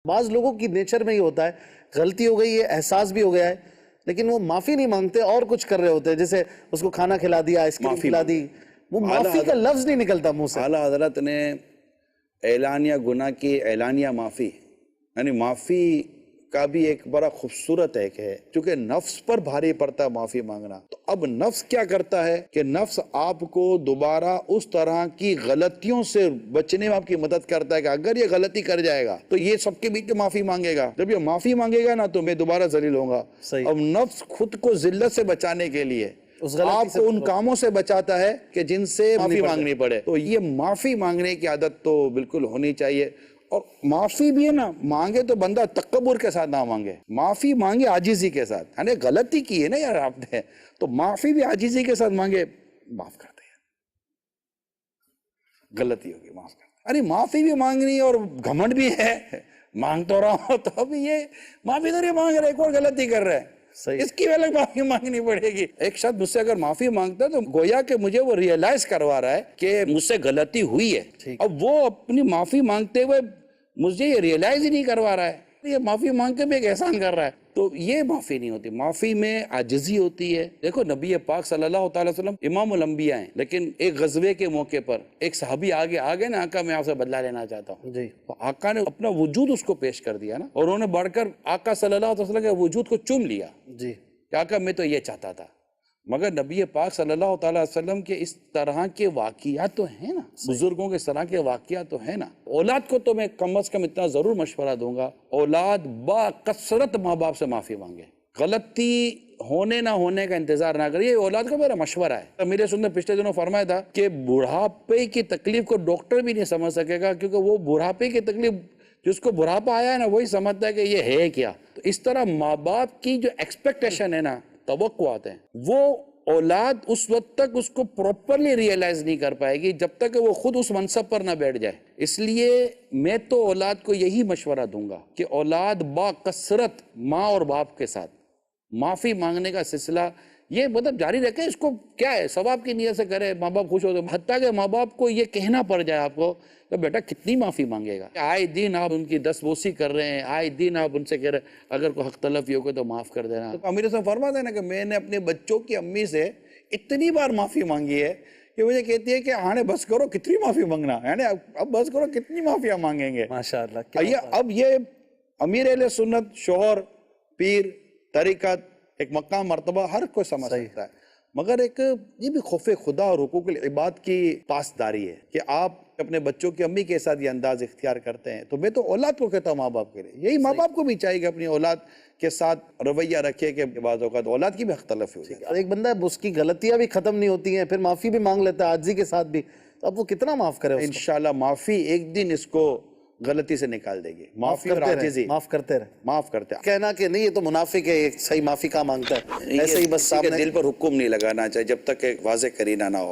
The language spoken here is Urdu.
بعض لوگوں کی نیچر میں ہی ہوتا ہے، غلطی ہو گئی ہے، احساس بھی ہو گیا ہے، لیکن وہ معافی نہیں مانگتے اور کچھ کر رہے ہوتے ہیں، جیسے اس کو کھانا کھلا دیا، آئس کریم کھلا دی، وہ معافی کا لفظ نہیں نکلتا منہ سے۔ اعلیٰ حضرت نے اعلانیہ گناہ کی اعلانیہ معافی، یعنی معافی کا بھی ایک بڑا خوبصورت ایک ہے، چونکہ نفس پر بھاری پڑتا ہے معافی مانگنا۔ تو اب نفس کیا کرتا ہے کہ نفس آپ کو دوبارہ اس طرح کی غلطیوں سے بچنے میں آپ کی مدد کرتا ہے کہ اگر یہ غلطی کر جائے گا تو یہ سب کے بیچ میں معافی مانگے گا، جب یہ معافی مانگے گا نا تو میں دوبارہ ذلیل ہوں گا۔ اب نفس خود کو ذلت سے بچانے کے لیے آپ کو ان کاموں سے بچاتا ہے کہ جن سے معافی مانگنی پڑے۔ تو یہ معافی مانگنے کی عادت تو بالکل ہونی چاہیے، اور معافی بھی ہے نا، مانگے تو بندہ تکبر کے ساتھ نہ مانگے، معافی مانگے عاجزی کے ساتھ، یعنی غلطی کی ہے نا یار آپ نے، تو معافی بھی عاجزی کے ساتھ مانگے، معاف کر دے، غلطی ہوگی معاف کر دے۔ ارے معافی بھی مانگنی اور گھمنڈ بھی ہے، مانگ تو رہا ہوں تو ابھی یہ معافی تو نہیں مانگ رہے، ایک اور غلطی کر رہے ہیں، اس کی الگ معافی مانگنی پڑے گی۔ ایک شخص مجھ سے اگر معافی مانگتا ہے تو گویا کہ مجھے وہ ریئلائز کروا رہا ہے کہ مجھ سے غلطی ہوئی ہے، اب وہ اپنی معافی مانگتے ہوئے مجھے یہ ریئلائز ہی نہیں کروا رہا ہے، یہ معافی مانگ کے بھی ایک احسان کر رہا ہے، تو یہ معافی نہیں ہوتی۔ معافی میں عاجزی ہوتی ہے۔ دیکھو نبی پاک صلی اللہ تعالی وسلم امام الانبیاء ہیں، لیکن ایک غزوے کے موقع پر ایک صحابی آگے نا، آقا میں آپ سے بدلہ لینا چاہتا ہوں، تو آقا نے اپنا وجود اس کو پیش کر دیا نا، اور انہوں نے بڑھ کر آقا صلی اللہ علیہ وسلم کے وجود کو چوم لیا کہ آقا میں تو یہ چاہتا تھا۔ مگر نبی پاک صلی اللہ تعالیٰ وسلم کے اس طرح کے واقعات تو ہیں نا، بزرگوں کے اس طرح کے واقعات تو ہیں نا۔ اولاد کو تو میں کم از کم اتنا ضرور مشورہ دوں گا، اولاد با کثرت ماں باپ سے معافی مانگے، غلطی ہونے نہ ہونے کا انتظار نہ کرے، یہ اولاد کا میرا مشورہ ہے۔ میرے سننے پچھلے دنوں فرمایا تھا کہ بڑھاپے کی تکلیف کو ڈاکٹر بھی نہیں سمجھ سکے گا، کیونکہ وہ بڑھاپے کی تکلیف جس کو بڑھاپا آیا ہے نا وہی سمجھتا ہے کہ یہ ہے کیا۔ تو اس طرح ماں باپ کی جو ایکسپیکٹیشن ہے نا، توقعات ہیں، وہ اولاد اس وقت تک اس کو پراپرلی ریئلائز نہیں کر پائے گی جب تک کہ وہ خود اس منصب پر نہ بیٹھ جائے۔ اس لیے میں تو اولاد کو یہی مشورہ دوں گا کہ اولاد با کثرت ماں اور باپ کے ساتھ معافی مانگنے کا سلسلہ یہ مطلب جاری رکھے۔ اس کو کیا ہے، ثواب کی نیت سے کرے، ماں باپ خوش ہوتے، حتیٰ کہ ماں باپ کو یہ کہنا پڑ جائے آپ کو کہ بیٹا کتنی معافی مانگے گا، آئے دن آپ ان کی دستبوسی کر رہے ہیں، آئے دن آپ ان سے کہہ رہے ہیں اگر کوئی حق تلفی ہوگا تو معاف کر دینا۔ تو امیر صاحب فرماتے ہیں نا کہ میں نے اپنے بچوں کی امی سے اتنی بار معافی مانگی ہے کہ مجھے کہتی ہے کہ آنے بس کرو کتنی معافی مانگنا، یعنی اب بس کرو کتنی معافیاں مانگیں گے۔ ماشاءاللہ۔ اب یہ امیر اہل سنت، شوہر، پیر، طریقت، ایک مقام مرتبہ ہر کوئی سمجھ سکتا ہے، مگر ایک یہ بھی خوف خدا اور حقوق العباد کی پاسداری ہے کہ آپ اپنے بچوں کی امی کے ساتھ یہ انداز اختیار کرتے ہیں۔ تو میں تو اولاد کو کہتا ہوں ماں باپ کے لیے، یہی ماں باپ کو بھی چاہیے کہ اپنی اولاد کے ساتھ رویہ رکھے کہ بعض اوقات اولاد کی بھی حق تلفی ہو جائے۔ ایک بندہ اس کی غلطیاں بھی ختم نہیں ہوتی ہیں، پھر معافی بھی مانگ لیتا ہے عاجزی کے ساتھ بھی، تو اب وہ کتنا معاف کرے؟ انشاءاللہ معافی ایک دن اس کو غلطی سے نکال دے گی، معافی اور عاجزی، معاف کرتے رہے، معاف کرتے ہیں۔ کہنا کہ نہیں یہ تو منافق ہے، یہ صحیح معافی کا مانگتا ہے، ایسے ہی بس دل پر حکم نہیں لگانا چاہیے جب تک کہ واضح کرینہ نہ ہو۔